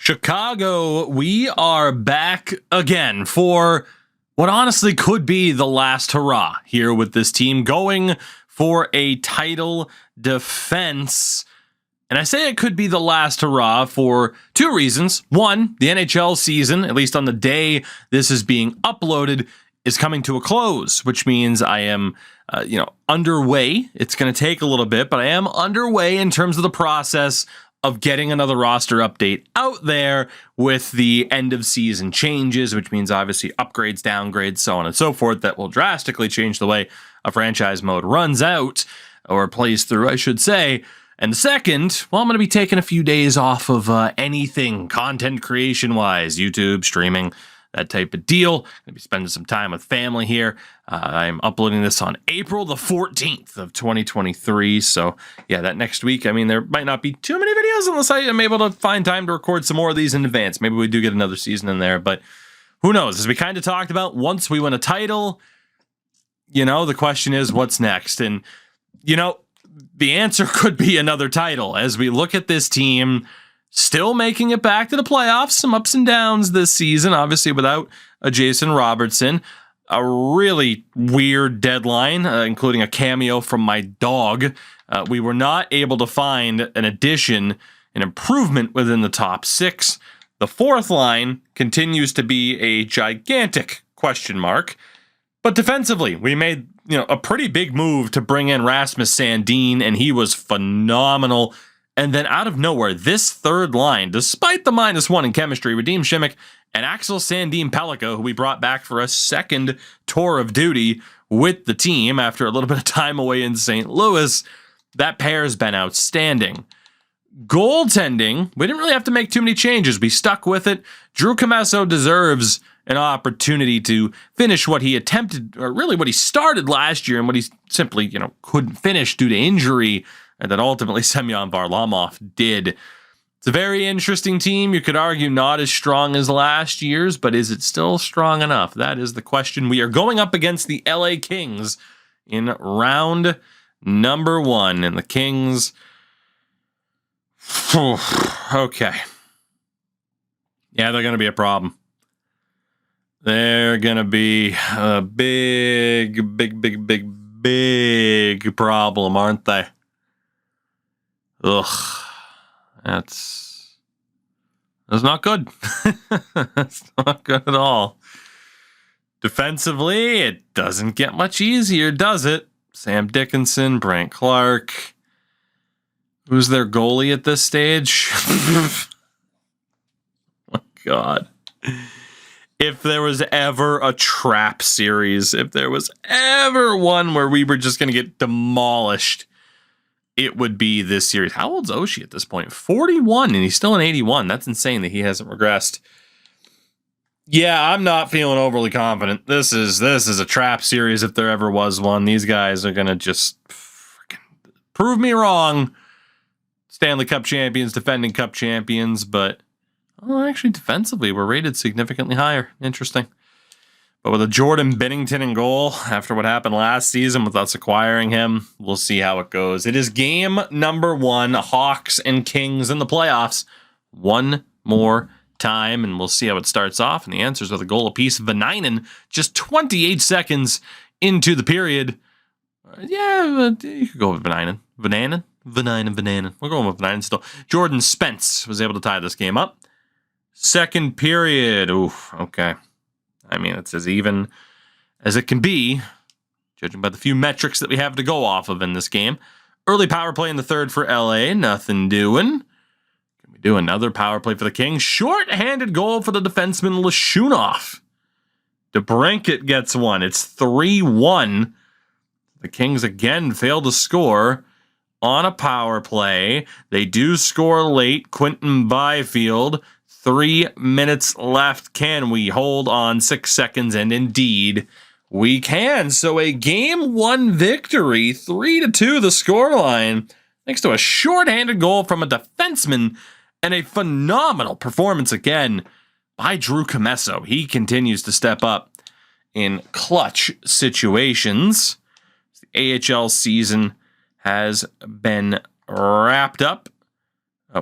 Chicago, we are back again for what honestly could be the last hurrah here with this team going for a title defense. And I say it could be the last hurrah for two reasons. One, the NHL season, at least on the day this is being uploaded, is coming to a close, which means I am, underway. It's going to take a little bit, but I am underway in terms of the process of getting another roster update out there with the end of season changes, which means obviously upgrades, downgrades, so on and so forth, that will drastically change the way a franchise mode runs out, or plays through, I should say. And the second, well, I'm going to be taking a few days off of anything content creation-wise, YouTube, streaming, that type of deal. Going to be spending some time with family here. I'm uploading this on April the 14th of 2023. So, yeah, that next week, I mean, there might not be too many videos unless I am able to find time to record some more of these in advance. Maybe we do get another season in there, but who knows? As we kind of talked about, once we win a title, the question is, what's next? And, the answer could be another title. As we look at this team still making it back to the playoffs, some ups and downs this season, obviously without a Jason Robertson, a really weird deadline, including a cameo from my dog. We were not able to find an addition, an improvement within the top six. The fourth line continues to be a gigantic question mark. But defensively, we made a pretty big move to bring in Rasmus Sandin, and he was phenomenal. And then out of nowhere, this third line, despite the -1 in chemistry, Radim Šimik and Axel Sandin Pellikka, who we brought back for a second tour of duty with the team after a little bit of time away in St. Louis, that pair's been outstanding. Goaltending, we didn't really have to make too many changes. We stuck with it. Drew Commesso deserves an opportunity to finish what he attempted, or really what he started last year and what he simply, couldn't finish due to injury, and that ultimately Semyon Varlamov did. It's a very interesting team. You could argue not as strong as last year's, but is it still strong enough? That is the question. We are going up against the LA Kings in round number 1, and the Kings... okay. Yeah, they're going to be a problem. They're going to be a big problem, aren't they? Ugh. That's not good. That's not good at all. Defensively, it doesn't get much easier, does it? Sam Dickinson, Brant Clark. Who's their goalie at this stage? Oh, my God. If there was ever a trap series, if there was ever one where we were just going to get demolished, it would be this series. How old's Oshie at this point? 41, and he's still an 81. That's insane that he hasn't regressed. Yeah, I'm not feeling overly confident. This is a trap series if there ever was one. These guys are going to just freaking prove me wrong. Stanley Cup champions, defending Cup champions, but actually defensively we're rated significantly higher. Interesting. But with a Jordan Binnington in goal, after what happened last season with us acquiring him, we'll see how it goes. It is game number 1, Hawks and Kings in the playoffs. One more time, and we'll see how it starts off. And the answers with a goal apiece. Vanainen, just 28 seconds into the period. Yeah, you could go with Vanainen. Vanainen. We're going with Vanainen still. Jordan Spence was able to tie this game up. Second period. Oof, okay. I mean, it's as even as it can be, judging by the few metrics that we have to go off of in this game. Early power play in the third for LA. Nothing doing. Can we do another power play for the Kings? Short-handed goal for the defenseman Lashunov. DeBrincat gets one. It's 3-1. The Kings again fail to score on a power play. They do score late. Quinton Byfield. 3 minutes left. Can we hold on 6 seconds? And indeed, we can. So a game 1 victory, 3-2 the scoreline, thanks to a shorthanded goal from a defenseman and a phenomenal performance again by Drew Commesso. He continues to step up in clutch situations. The AHL season has been wrapped up.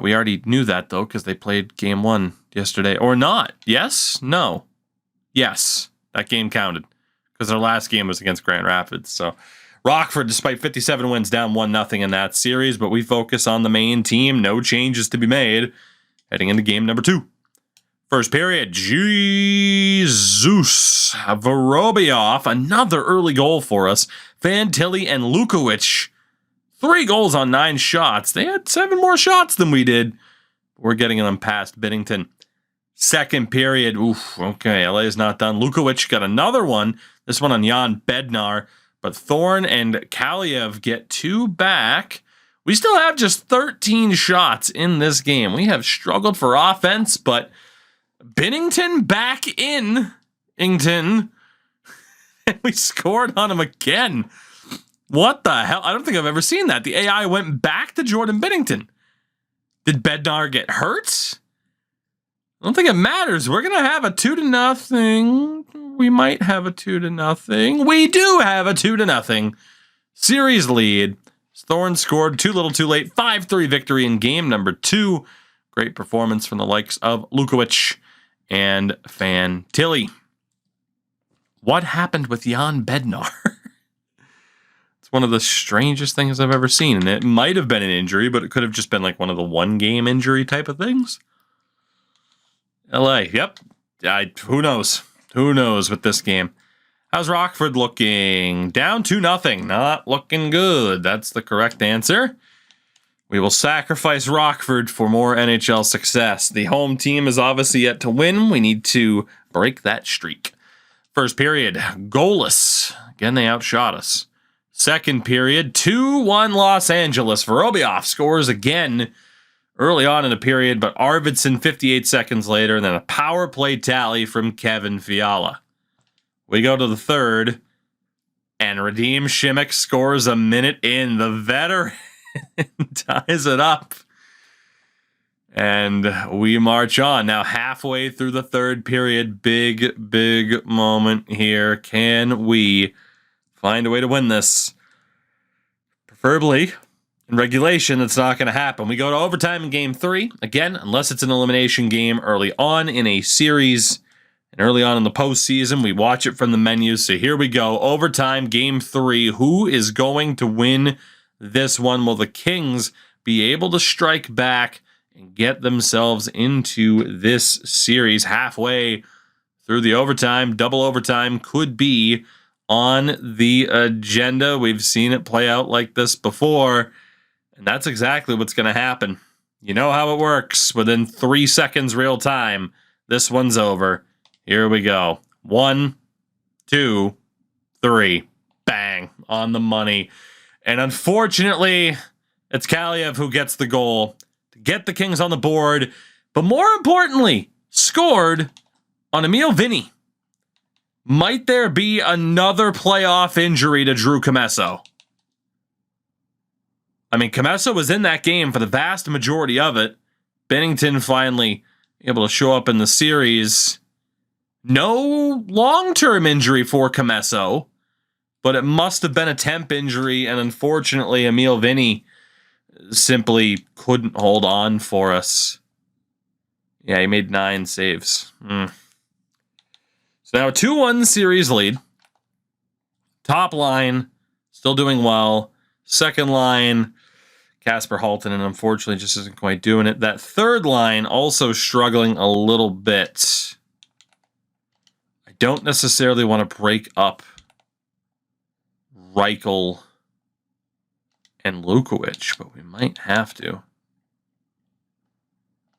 We already knew that, though, because they played game 1 yesterday. Or not. Yes? No. Yes. That game counted. Because their last game was against Grand Rapids. So Rockford, despite 57 wins, down 1-0 in that series. But we focus on the main team. No changes to be made heading into game number 2. First period. Jesus. Vorobyev. Another early goal for us. Fantilli and Lukowicz. 3 goals on 9 shots. They had 7 more shots than we did. We're getting them past Binnington. Second period. Oof, okay, LA is not done. Lukowicz got another one. This one on Jan Bednar. But Thorne and Kaliev get 2 back. We still have just 13 shots in this game. We have struggled for offense, but Binnington back in Ington. And we scored on him again. What the hell? I don't think I've ever seen that. The AI went back to Jordan Binnington. Did Bednar get hurt? I don't think it matters. We're going to have a 2-0. We might have a 2-0. We do have a 2-0 series lead. Thorne scored too little too late. 5-3 victory in game number 2. Great performance from the likes of Lukowicz and Fantilli. What happened with Jan Bednar? One of the strangest things I've ever seen. And it might have been an injury, but it could have just been like one of the 1-game injury type of things. LA, yep. Who knows? Who knows with this game? How's Rockford looking? Down 2-0. Not looking good. That's the correct answer. We will sacrifice Rockford for more NHL success. The home team is obviously yet to win. We need to break that streak. First period, goalless. Again, they outshot us. Second period, 2-1 Los Angeles. Vorobyev scores again early on in the period, but Arvidsson 58 seconds later, and then a power play tally from Kevin Fiala. We go to the third, and Radim Šimić scores a minute in. The veteran ties it up. And we march on. Now halfway through the third period, big moment here. Can we find a way to win this? Preferably in regulation, that's not going to happen. We go to overtime in game 3. Again, unless it's an elimination game early on in a series and early on in the postseason, we watch it from the menu. So here we go. Overtime, game 3. Who is going to win this one? Will the Kings be able to strike back and get themselves into this series halfway through the overtime? Double overtime could be on the agenda. We've seen it play out like this before, and that's exactly what's going to happen. You know how it works. Within 3 seconds real time, this one's over. Here we go. 1, 2, 3. Bang. On the money. And unfortunately, it's Kaliev who gets the goal to get the Kings on the board, but more importantly, scored on Emil Vinny. Might there be another playoff injury to Drew Commesso? I mean, Commesso was in that game for the vast majority of it. Binnington finally able to show up in the series. No long-term injury for Commesso, but it must have been a temp injury, and unfortunately, Emil Vinny simply couldn't hold on for us. Yeah, he made 9 saves. So now a 2-1 series lead. Top line, still doing well. Second line, Kasper Halttunen, unfortunately, just isn't quite doing it. That third line also struggling a little bit. I don't necessarily want to break up Reichel and Lukowicz, but we might have to.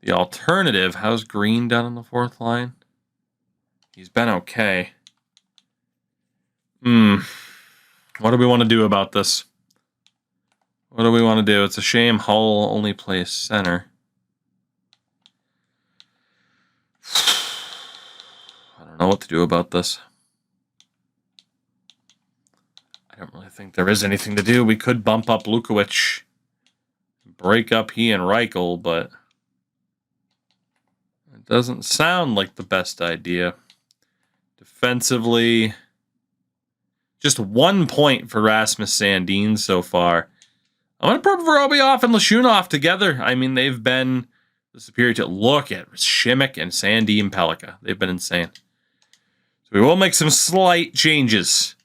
The alternative, how's Green done on the fourth line? He's been okay. What do we want to do about this? What do we want to do? It's a shame Hull only plays center. I don't know what to do about this. I don't really think there is anything to do. We could bump up Lukowicz, break up he and Reichel, but it doesn't sound like the best idea. Defensively, just 1 point for Rasmus Sandin so far. I'm going to put Vorobyev and Lashunov together. I mean, they've been the superior to look at Shimmick and Sandy and Pelika. They've been insane. So we will make some slight changes.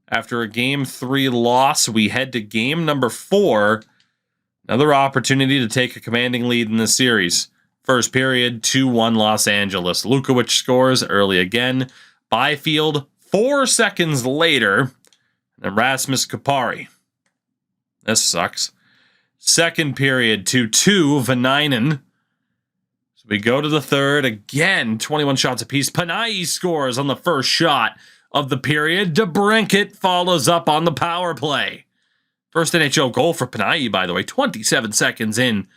After a Game 3 loss, we head to Game number 4. Another opportunity to take a commanding lead in the series. First period, 2-1 Los Angeles. Lukovic scores early again. Byfield, 4 seconds later. And Rasmus Kupari. This sucks. Second period, 2-2 Vanainen. So we go to the third. Again, 21 shots apiece. Panayi scores on the first shot of the period. DeBrincat follows up on the power play. First NHL goal for Panayi, by the way. 27 seconds in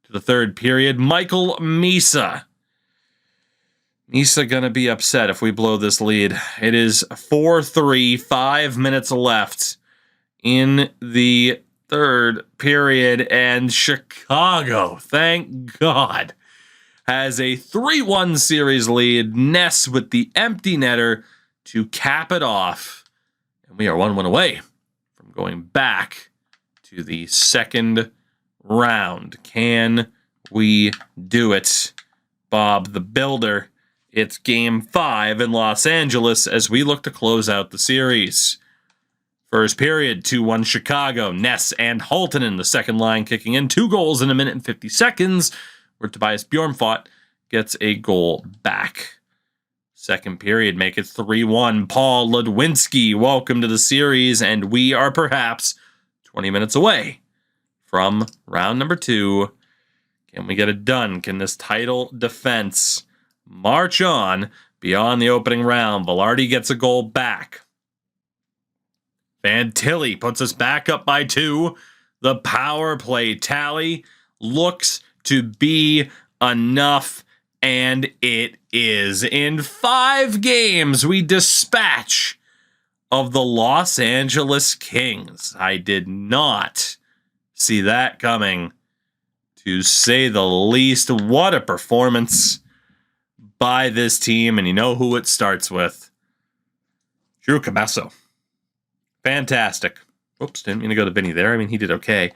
to the third period. Michael Misa. Misa gonna be upset if we blow this lead. It is 4-3, 5 minutes left in the third period, and Chicago, thank God, has a 3-1 series lead. Ness with the empty netter to cap it off, and we are 1 win away from going back to the second round. Can we do it, Bob the Builder? It's Game 5 in Los Angeles as we look to close out the series. First period, 2-1 Chicago. Ness and Haltonen, the second line, kicking in 2 goals in 1 minute and 50 seconds, where Tobias Bjornfot gets a goal back. Second period, make it 3-1. Paul Ludwinski, welcome to the series, and we are perhaps 20 minutes away from round number 2. Can we get it done? Can this title defense march on beyond the opening round? Velarde gets a goal back. Fantilli puts us back up by 2. The power play tally looks to be enough, and it is. In 5 games, we dispatch of the Los Angeles Kings. I did not see that coming, to say the least. What a performance by this team, and you know who it starts with. Drew Commesso. Fantastic. Oops, didn't mean to go to Vinny there. I mean, he did okay.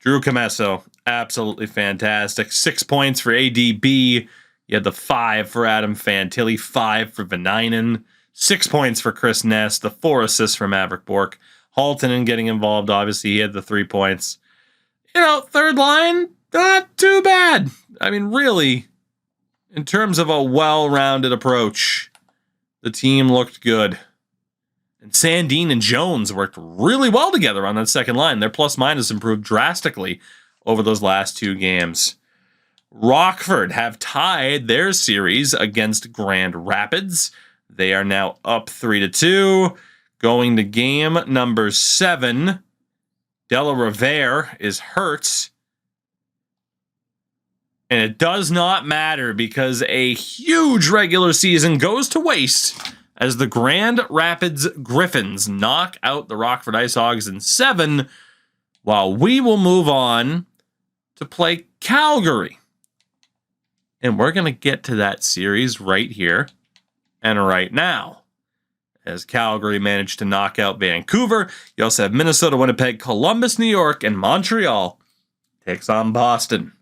Drew Commesso, absolutely fantastic. 6 points for ADB. You had the 5 for Adam Fantilli, 5 for Vanainen, 6 points for Chris Ness, the 4 assists for Maverick Bourque. Haltonen getting involved, obviously, he had the 3 points. You know, third line, not too bad. I mean, really, in terms of a well-rounded approach, the team looked good. And Sandin and Jones worked really well together on that second line. Their plus-minus improved drastically over those last 2 games. Rockford have tied their series against Grand Rapids. They are now up 3-2. Going to game number 7. Della Rovere is hurt. And it does not matter because a huge regular season goes to waste as the Grand Rapids Griffins knock out the Rockford Ice Hogs in 7, while we will move on to play Calgary. And we're going to get to that series right here and right now, as Calgary managed to knock out Vancouver. You also have Minnesota, Winnipeg, Columbus, New York, and Montreal takes on Boston.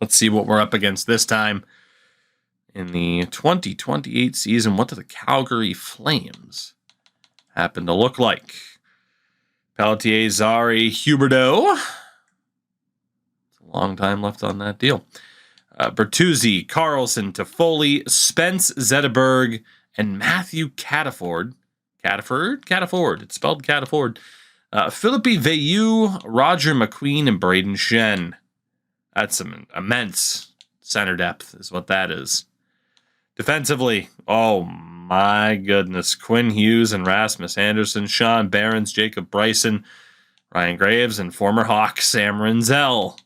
Let's see what we're up against this time. In the 2028 season, what do the Calgary Flames happen to look like? Pelletier, Zari, Huberdeau. It's a long time left on that deal. Bertuzzi, Carlson, Toffoli, Spence Zetterberg, and Matthew Cataford. Cataford. It's spelled Cataford. Philippi Veilleux, Roger McQueen, and Braden Shen. That's some immense center depth is what that is. Defensively, oh my goodness. Quinn Hughes and Rasmus Anderson, Sean Behrens, Jacob Bryson, Ryan Graves, and former Hawk Sam Renzel.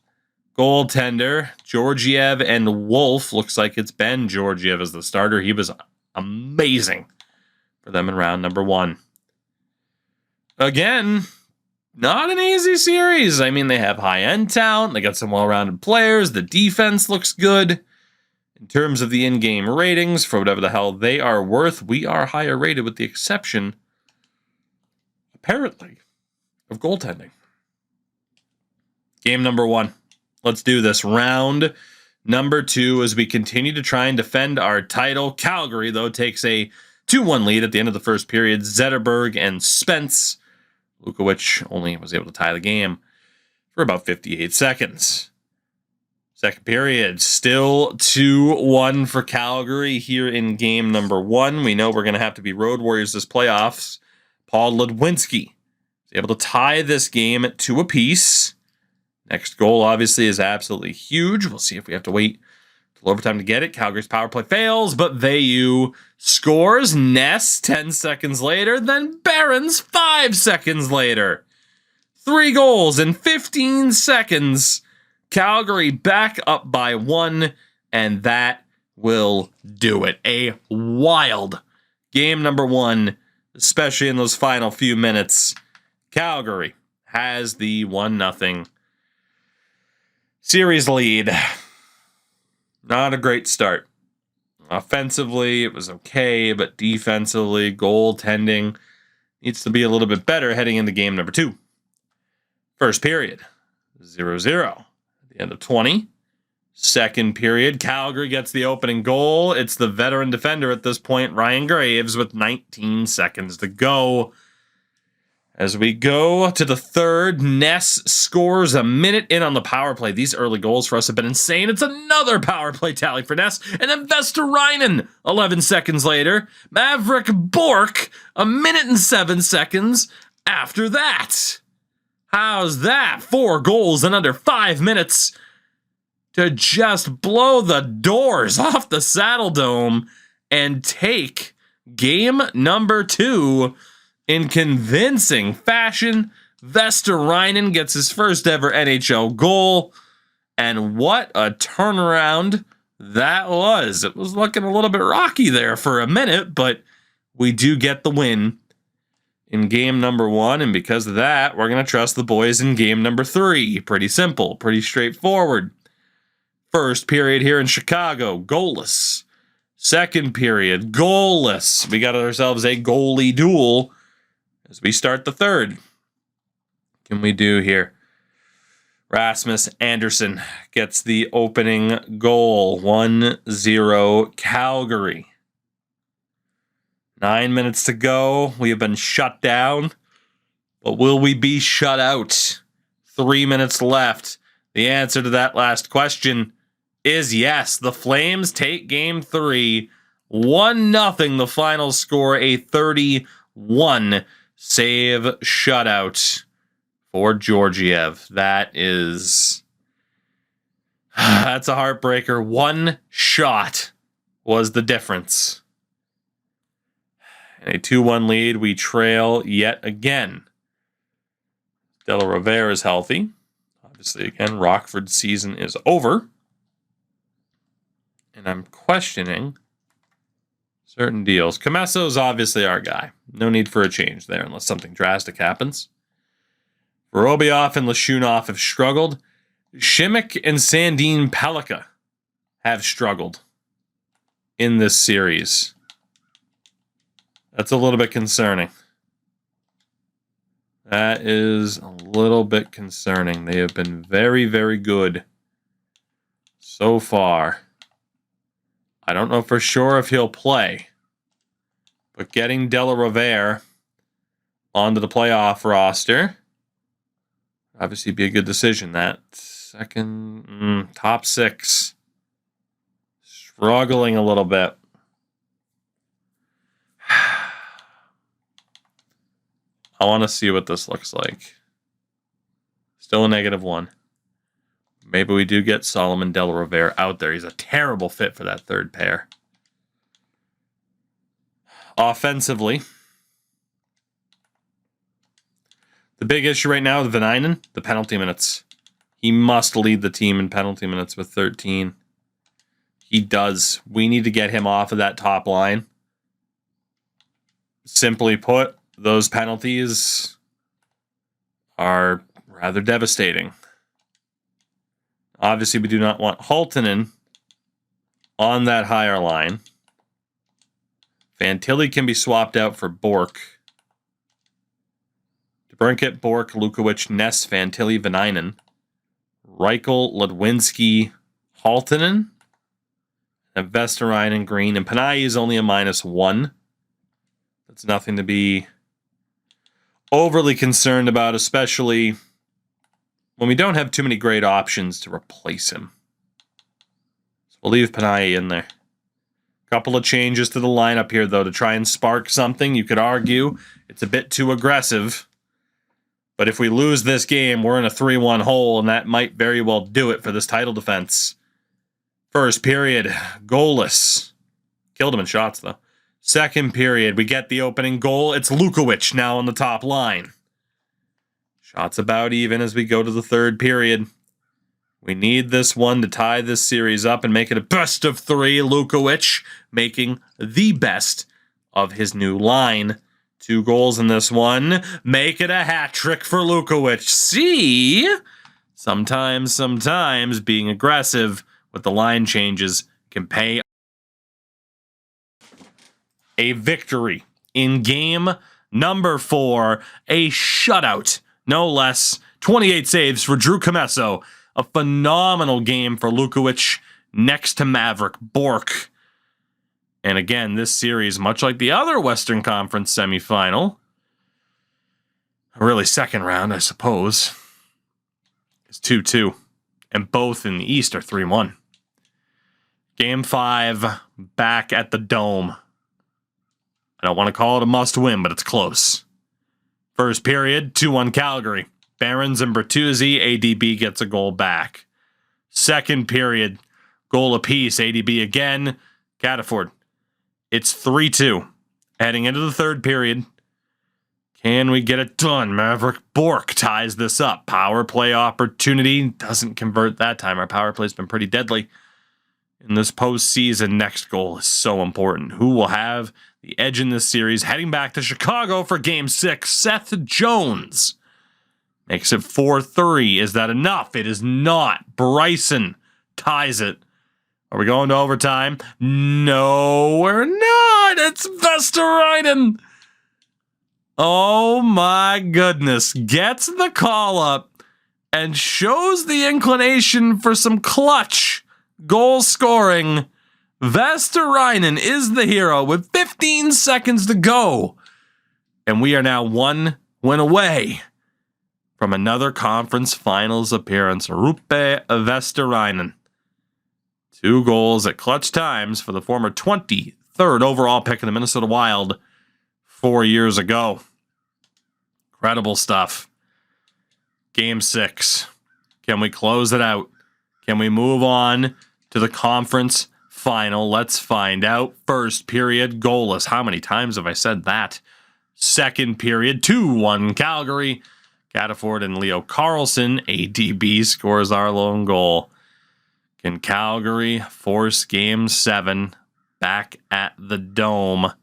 Goaltender, Georgiev and Wolf. Looks like it's Ben Georgiev as the starter. He was amazing for them in round number 1. Again, not an easy series. I mean, they have high-end talent. They got some well-rounded players. The defense looks good. In terms of the in-game ratings, for whatever the hell they are worth, we are higher rated with the exception, apparently, of goaltending. Game number 1. Let's do this. Round number 2 as we continue to try and defend our title. Calgary, though, takes a 2-1 lead at the end of the first period. Zetterberg and Spence. Lukowich only was able to tie the game for about 58 seconds. Second period, still 2-1 for Calgary here in game number 1. We know we're going to have to be road warriors this playoffs. Paul Ludwinski is able to tie this game at 2 apiece. Next goal, obviously, is absolutely huge. We'll see if we have to wait till overtime to get it. Calgary's power play fails, but Veilleux scores. Ness 10 seconds later, then Barons 5 seconds later. 3 goals in 15 seconds. Calgary back up by 1, and that will do it. A wild game number 1, especially in those final few minutes. Calgary has the 1-0 series lead. Not a great start. Offensively, it was okay, but defensively, goaltending needs to be a little bit better heading into game number 2. First period, 0-0. At the end of 20. Second period, Calgary gets the opening goal. It's the veteran defender at this point, Ryan Graves, with 19 seconds to go. As we go to the third, Ness scores a minute in on the power play. These early goals for us have been insane. It's another power play tally for Ness. And then Vesterainen, 11 seconds later. Maverick Bork, a minute and 7 seconds after that. How's that? 4 goals in under 5 minutes to just blow the doors off the Saddle Dome and take game number 2 in convincing fashion. Vesterainen gets his first ever NHL goal. And what a turnaround that was. It was looking a little bit rocky there for a minute, but we do get the win in game number 1. And because of that, we're going to trust the boys in game number 3. Pretty simple, pretty straightforward. First period here in Chicago, goalless. Second period, goalless. We got ourselves a goalie duel as we start the third. What can we do here? Rasmus Andersson gets the opening goal. 1-0 Calgary. 9 minutes to go. We have been shut down. But will we be shut out? 3 minutes left. The answer to that last question is yes. The Flames take game 3. 1-0 the final score. A 31 save shutout for Georgiev. That's a heartbreaker. 1 shot was the difference. And a 2-1 lead. We trail yet again. De La Rovere is healthy. Obviously, again, Rockford's season is over. And I'm questioning certain deals. Comesso is obviously our guy. No need for a change there unless something drastic happens. Vorobiev and Lashunov have struggled. Shimmick and Sandin Pellikka have struggled in this series. That's a little bit concerning. That is a little bit concerning. They have been very, very good so far. I don't know for sure if he'll play, but getting De La Rovere onto the playoff roster obviously be a good decision. That second top 6 struggling a little bit. I want to see what this looks like. Still a -1. Maybe we do get Solomon De La Rovere out there. He's a terrible fit for that third pair. Offensively, the big issue right now with Vanainen, the penalty minutes. He must lead the team in penalty minutes with 13. He does. We need to get him off of that top line. Simply put, those penalties are rather devastating. Obviously, we do not want Halttunen on that higher line. Fantilli can be swapped out for Bork. DeBrincat, Bork, Lukowich, Ness, Fantilli, Vanainen. Reichel, Ludwinski, Haltinen, and Vesterainen, Green, and Panay is only a -1. That's nothing to be overly concerned about, especially when we don't have too many great options to replace him. So we'll leave Panay in there. Couple of changes to the lineup here, though, to try and spark something. You could argue it's a bit too aggressive. But if we lose this game, we're in a 3-1 hole, and that might very well do it for this title defense. First period, goalless. Killed him in shots, though. Second period, we get the opening goal. It's Lukowicz now on the top line. Shots about even as we go to the third period. We need this one to tie this series up and make it a best of 3. Lukowicz making the best of his new line. 2 goals in this one. Make it a hat trick for Lukowicz. See? Sometimes being aggressive with the line changes can pay. A victory in game number 4. A shutout, no less. 28 saves for Drew Commesso. A phenomenal game for Lukowicz next to Maverick Bourque. And again, this series, much like the other Western Conference semifinal, really second round, I suppose, is 2-2. And both in the East are 3-1. Game 5, back at the Dome. I don't want to call it a must-win, but it's close. First period, 2-1 Calgary. Barons and Bertuzzi, ADB gets a goal back. Second period, goal apiece, ADB again, Cataford. It's 3-2. Heading into the third period. Can we get it done? Maverick Bourque ties this up. Power play opportunity. Doesn't convert that time. Our power play's been pretty deadly in this postseason. Next goal is so important. Who will have the edge in this series? Heading back to Chicago for Game 6, Seth Jones. Makes it 4-3. Is that enough? It is not. Bryson ties it. Are we going to overtime? No, we're not. It's Vesterainen. Oh my goodness. Gets the call up and shows the inclination for some clutch goal scoring. Vesterainen is the hero with 15 seconds to go. And we are now 1 win away from another conference finals appearance. Roope Vesterainen. 2 goals at clutch times for the former 23rd overall pick in the Minnesota Wild 4 years ago. Incredible stuff. Game 6. Can we close it out? Can we move on to the conference final? Let's find out. First period, goalless. How many times have I said that? Second period, 2-1 Calgary. Cataford and Leo Carlson. ADB scores our lone goal. Can Calgary force Game 7 back at the Dome?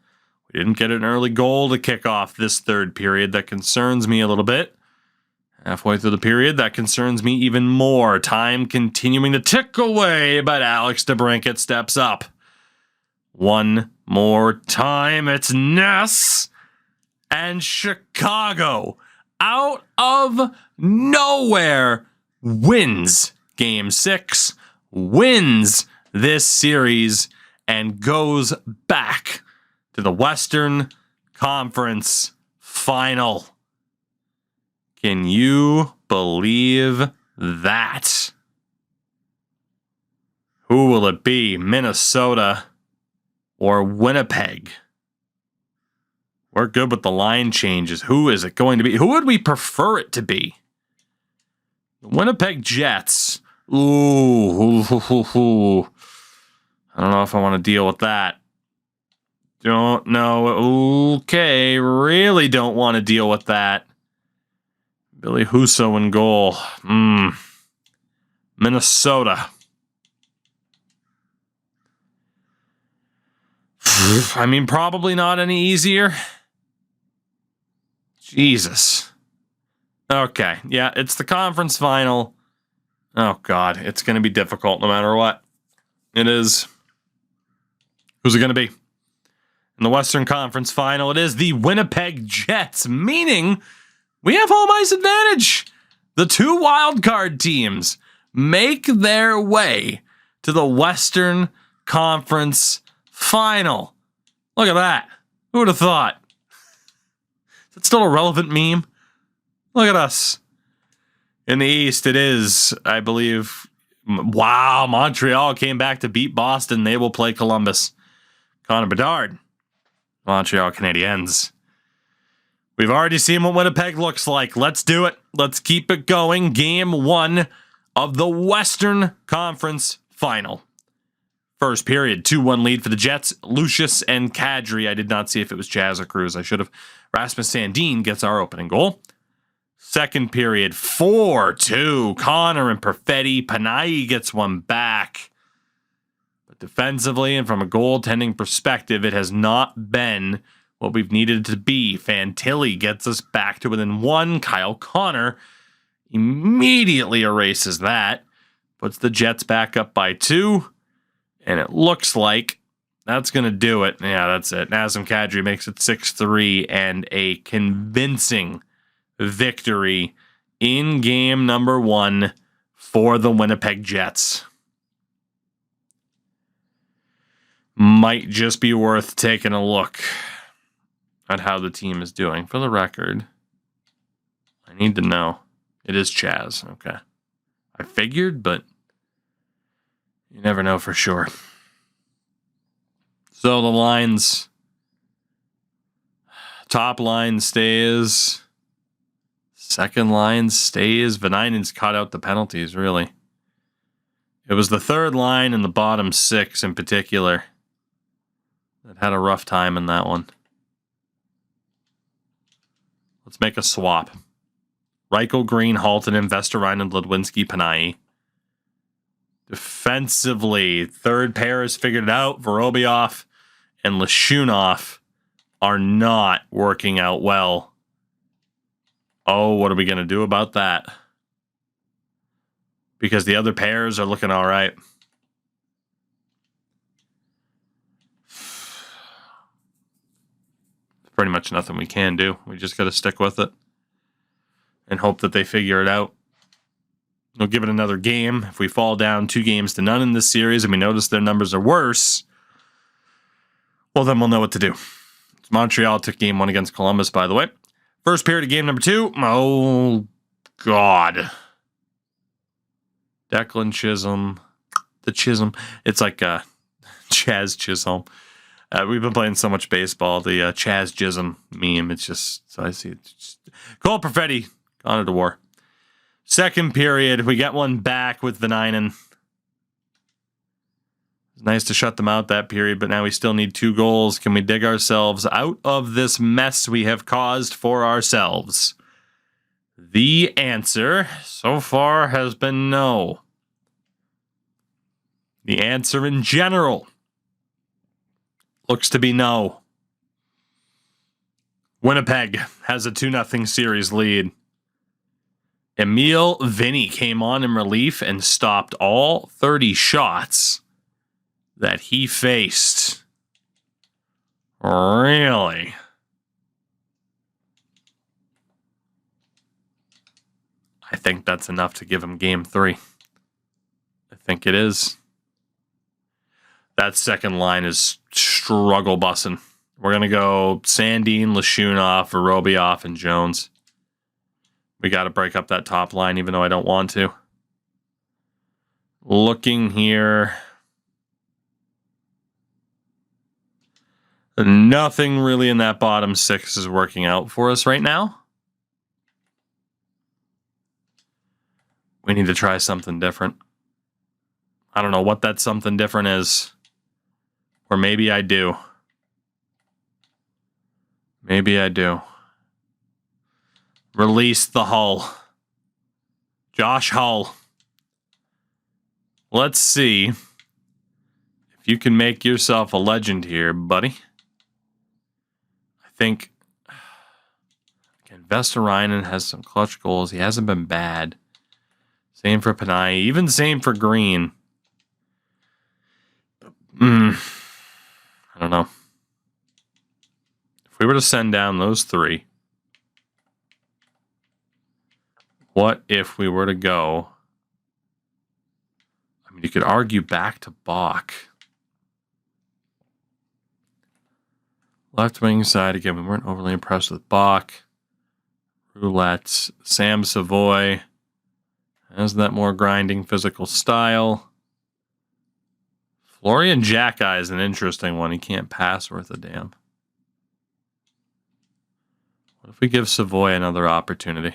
We didn't get an early goal to kick off this third period. That concerns me a little bit. Halfway through the period, that concerns me even more. Time continuing to tick away, but Alex DeBrincat steps up. One more time, it's Ness and Chicago, out of nowhere, wins Game 6, wins this series, and goes back to the Western Conference Final. Can you believe that? Who will it be? Minnesota or Winnipeg? We're good with the line changes. Who is it going to be? Who would we prefer it to be? The Winnipeg Jets. Ooh. I don't know if I want to deal with that. Don't know. Okay, really don't want to deal with that. Billy Husso in goal. Minnesota. I mean, probably not any easier. Jesus. Okay, yeah, it's the conference final. Oh, God, it's going to be difficult no matter what. It is. Who's it going to be? In the Western Conference Final, it is the Winnipeg Jets, meaning we have home ice advantage. The 2 wildcard teams make their way to the Western Conference Final. Look at that. Who would have thought? Is it still a relevant meme? Look at us. In the East, it is, I believe. Wow, Montreal came back to beat Boston. They will play Columbus. Connor Bedard, Montreal Canadiens. We've already seen what Winnipeg looks like. Let's do it. Let's keep it going. Game 1 of the Western Conference Final. First period, 2-1 lead for the Jets. Lucius and Kadri. I did not see if it was Chaz or Cruz. I should have. Rasmus Sandin gets our opening goal. Second period, 4-2. Connor and Perfetti. Panay gets one back. But defensively and from a goaltending perspective, it has not been what we've needed it to be. Fantilli gets us back to within 1. Kyle Connor immediately erases that. Puts the Jets back up by 2. And it looks like that's going to do it. Yeah, that's it. Nazem Kadri makes it 6-3 and a convincing victory in game number 1 for the Winnipeg Jets. Might just be worth taking a look at how the team is doing. For the record, I need to know. It is Chaz. Okay. I figured, but you never know for sure. So the lines. Top line stays. Second line stays. Vanainen's cut out the penalties, really. It was the third line and the bottom 6 in particular that had a rough time in that one. Let's make a swap. Reichel, Green, Halton, Vesterainen, Ludwinski, Panay. Defensively, third pair has figured it out. Vorobiev and Lashunov are not working out well. Oh, what are we going to do about that? Because the other pairs are looking all right. Pretty much nothing we can do. We just got to stick with it and hope that they figure it out. We'll give it another game. If we fall down 2-0 in this series and we notice their numbers are worse, well, then we'll know what to do. Montreal took game 1 against Columbus, by the way. First period of game number 2. Oh, God. Declan Chisholm. The Chisholm. It's like Chaz Chisholm. We've been playing so much baseball. The Chaz Chisholm meme. It's just, so I see it. Cole Perfetti. Gone to war. Second period, we get one back with Vanainen. It's nice to shut them out that period, but now we still need 2 goals. Can we dig ourselves out of this mess we have caused for ourselves? The answer so far has been no. The answer in general looks to be no. Winnipeg has a 2-0 series lead. Emil Vinny came on in relief and stopped all 30 shots that he faced. Really? I think that's enough to give him game 3. I think it is. That second line is struggle bussing. We're going to go Sandin, Lashunov, Vorobiev, and Jones. We got to break up that top line, even though I don't want to. Looking here. Nothing really in that bottom 6 is working out for us right now. We need to try something different. I don't know what that something different is. Or maybe I do. Maybe I do. Release the Hull. Josh Hull. Let's see if you can make yourself a legend here, buddy. I think again, Vesterainen has some clutch goals. He hasn't been bad. Same for Panay. Even same for Green. I don't know. If we were to send down those 3, what if we were to go You could argue back to Bach. Left wing side, again, we weren't overly impressed with Bach. Roulette, Sam Savoy has that more grinding physical style. Florian Jackeye is an interesting one. He can't pass worth a damn. What if we give Savoy another opportunity?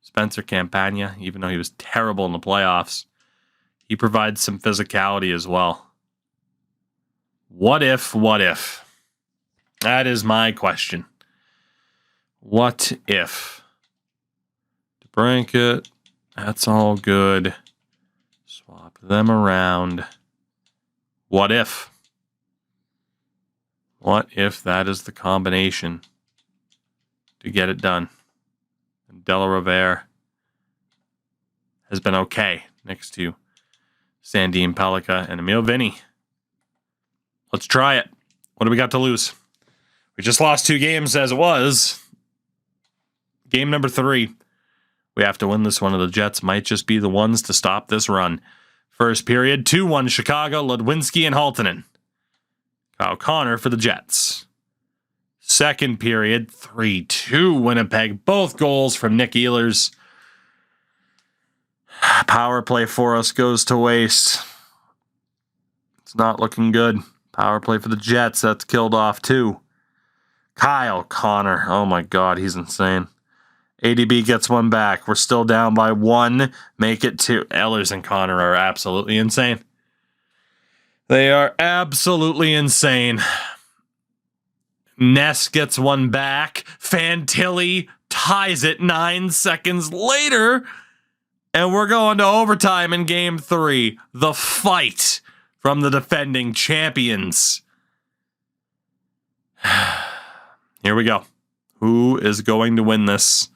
Spencer Campagna, even though he was terrible in the playoffs, he provides some physicality as well. What if? That is my question. What if? DeBrincat, that's all good. Swap them around. What if? What if that is the combination to get it done? And De La Rovere has been okay next to Sandin Pellikka and Emil Vinny. Let's try it. What do we got to lose? We just lost 2 games as it was. Game number 3. We have to win this one, or the Jets might just be the ones to stop this run. First period, 2-1 Chicago, Ludwinski and Halttunen. Kyle Connor for the Jets. Second period, 3-2 Winnipeg. Both goals from Nick Ehlers. Power play for us goes to waste. It's not looking good. Power play for the Jets. That's killed off too. Kyle Connor. Oh my God, he's insane. ADB gets one back. We're still down by 1. Make it 2. Ehlers and Connor are absolutely insane. They are absolutely insane. Ness gets one back. Fantilli ties it 9 seconds later. And we're going to overtime in game 3. The fight from the defending champions. Here we go. Who is going to win this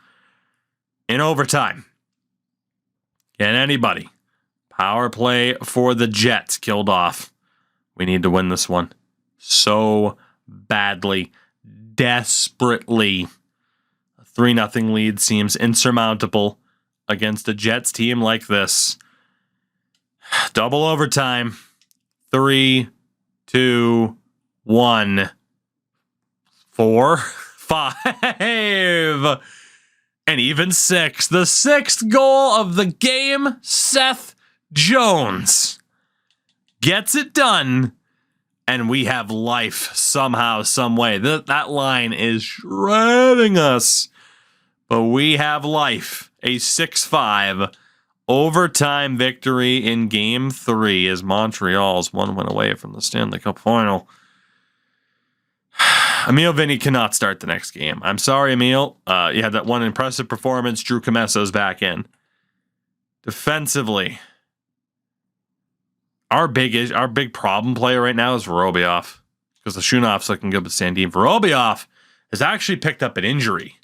in overtime? Can anybody? Power play for the Jets killed off. We need to win this one so badly, desperately. A 3-0 lead seems insurmountable against a Jets team like this. Double overtime. 3, 2, 1, 4, 5, and even 6. The 6th goal of the game, Seth Jones gets it done, and we have life somehow, some way. That line is shredding us, but we have life. A 6-5 overtime victory in Game 3 as Montreal's 1 win away from the Stanley Cup final. Emil Vinny cannot start the next game. I'm sorry, Emil. You had that one impressive performance. Drew Comesso's back in. Defensively, our big problem player right now is Vorobyev, because the Shunov's looking good with Sandin. Vorobyev has actually picked up an injury,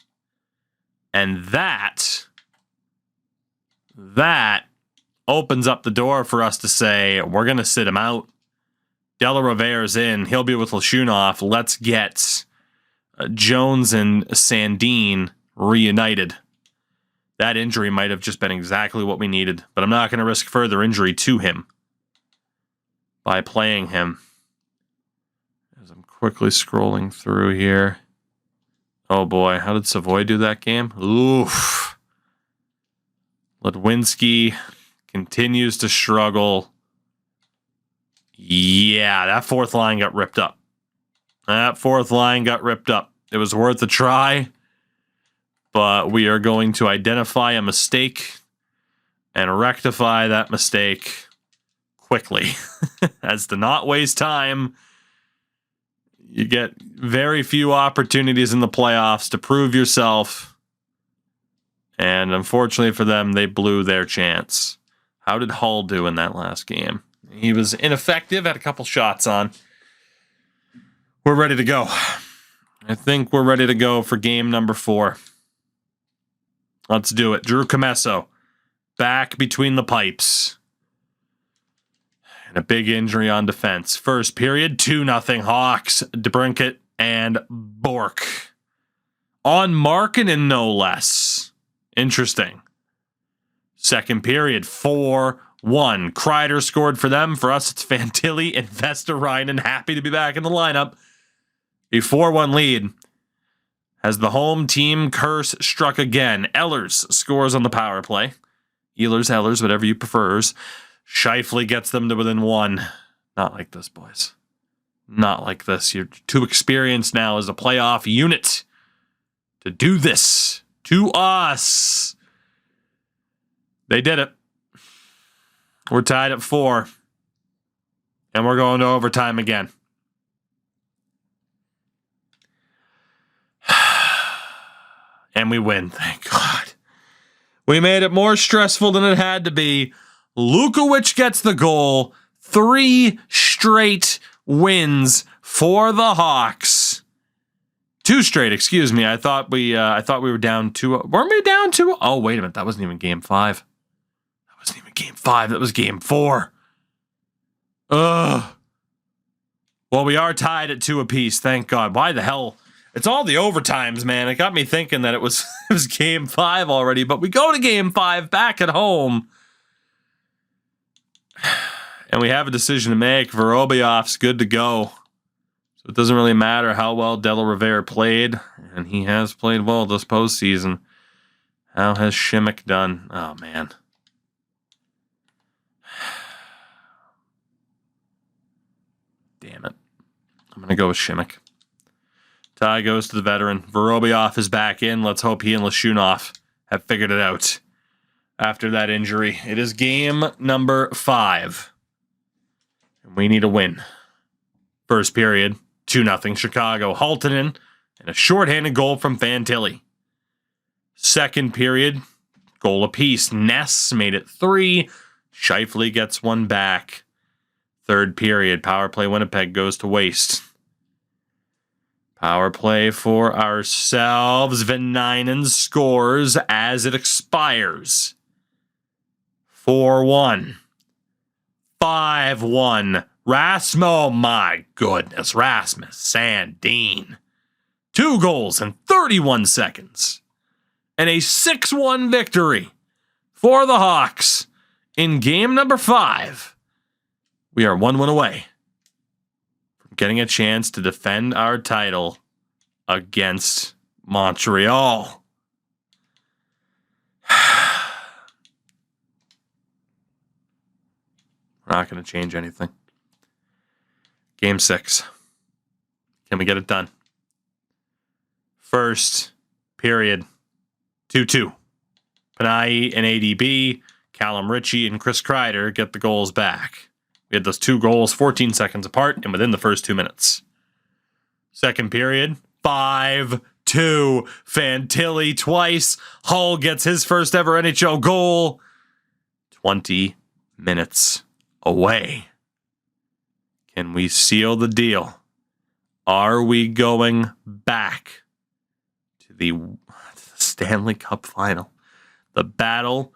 and that opens up the door for us to say we're going to sit him out. De La Rovere's in. He'll be with Lashunov. Let's get Jones and Sandin reunited. That injury might have just been exactly what we needed, but I'm not going to risk further injury to him by playing him. As I'm quickly scrolling through here. Oh boy, how did Savoy do that game? Oof. Ludwinski continues to struggle. Yeah, that 4th line got ripped up. It was worth a try, but we are going to identify a mistake and rectify that mistake quickly. As to not waste time. You get very few opportunities in the playoffs to prove yourself. And unfortunately for them, they blew their chance. How did Hull do in that last game? He was ineffective, had a couple shots on. We're ready to go. I think we're ready to go for game number 4. Let's do it. Drew Comesso back between the pipes. And a big injury on defense. First period, 2-0 Hawks. DeBrincat and Bork. On Markkanen, no less. Interesting. Second period, 4-1. Kreider scored for them. For us, it's Fantilli and Vestarainen. Happy to be back in the lineup. A 4-1 lead. Has the home team curse struck again? Ehlers scores on the power play. Ehlers, whatever you prefers. Scheifele gets them to within 1. Not like this, boys. Not like this. You're too experienced now as a playoff unit to do this to us. They did it. We're tied at 4. And we're going to overtime again. And we win, thank God. We made it more stressful than it had to be. Lukovic gets the goal. 3 straight wins for the Hawks. 2 straight, excuse me. I thought we were down 2. Weren't we down 2? Oh, wait a minute. That wasn't even game 5. That wasn't even game 5. That was game 4. Ugh. Well, we are tied at 2 apiece. Thank God. Why the hell? It's all the overtimes, man. It got me thinking that it was game 5 already, but we go to game 5 back at home. And we have a decision to make. Vorobyov's good to go. So it doesn't really matter how well De La Rivera played, and he has played well this postseason. How has Šimek done? Oh, man. Damn it. I'm going to go with Šimek. Tie goes to the veteran. Vorobyov is back in. Let's hope he and Lashunov have figured it out after that injury. It is game number 5. And we need a win. First period, 2-0 Chicago. Haltinen and a shorthanded goal from Fantilli. Second period, goal apiece. Ness made it 3. Scheifele gets 1 back. Third period, power play Winnipeg goes to waste. Power play for ourselves. Vanainen scores as it expires. 4-1. 5-1. Oh my goodness. Rasmus Sandin. 2 goals in 31 seconds. And a 6-1 victory for the Hawks in game number 5. We are 1 win away from getting a chance to defend our title against Montreal. We're not going to change anything. Game 6. Can we get it done? First period, 2-2. Panayi and ADB, Callum Ritchie and Chris Kreider get the goals back. We had those 2 goals 14 seconds apart and within the first 2 minutes. Second period, 5-2. Fantilli twice. Hull gets his first ever NHL goal. 20 minutes away. Can we seal the deal? Are we going back to the Stanley Cup final? The battle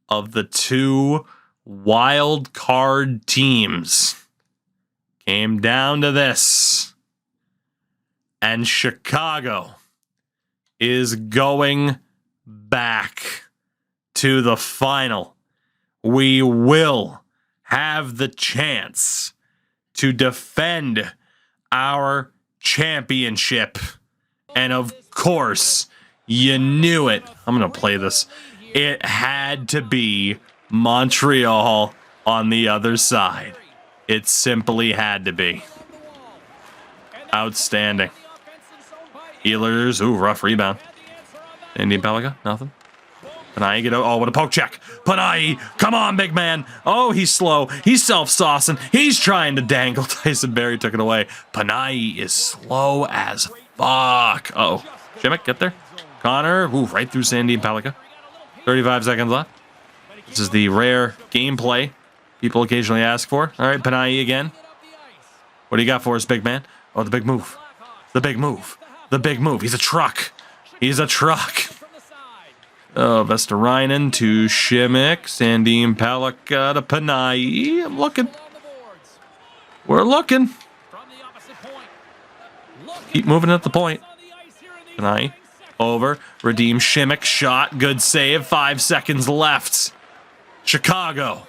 of the 2 wild card teams came down to this. And Chicago is going back to the final. We will have the chance to defend our championship. And of course, you knew it. I'm going to play this. It had to be Montreal on the other side. It simply had to be. Outstanding. Ehlers, ooh, rough rebound. Indian Pelica, nothing. Panayi get out. Oh, what a poke check. Panayi, come on, big man. Oh, he's slow. He's self-saucing. He's trying to dangle. Tyson Barrie took it away. Panayi is slow as fuck. Uh-oh. Šimek, get there. Connor, ooh, right through Sandy and Pelica. 35 seconds left. This is the rare gameplay people occasionally ask for. All right, Panayi again. What do you got for us, big man? Oh, the big move. The big move. The big move. He's a truck. He's a truck. Oh, Vestarainen to Šimek. Sandin Pellikka to Panayi. I'm looking. We're looking. Keep moving at the point. Panayi over. Redeem Šimek shot. Good save. 5 seconds left. Chicago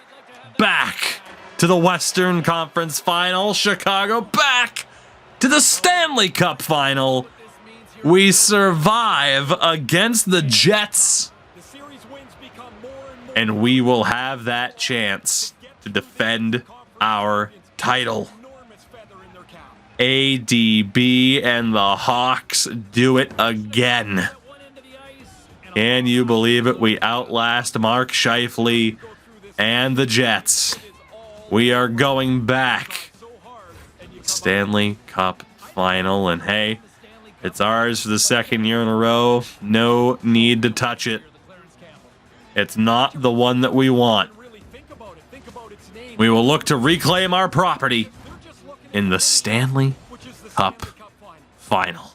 back to the Western Conference Final. Chicago back to the Stanley Cup Final. We survive against the Jets, and we will have that chance to defend our title. ADB and the Hawks do it again. Can you believe it? We outlast Mark Scheifele and the Jets. We are going back. Stanley Cup Final, and hey, it's ours for the second year in a row. No need to touch it. It's not the one that we want. We will look to reclaim our property in the Stanley Cup Final.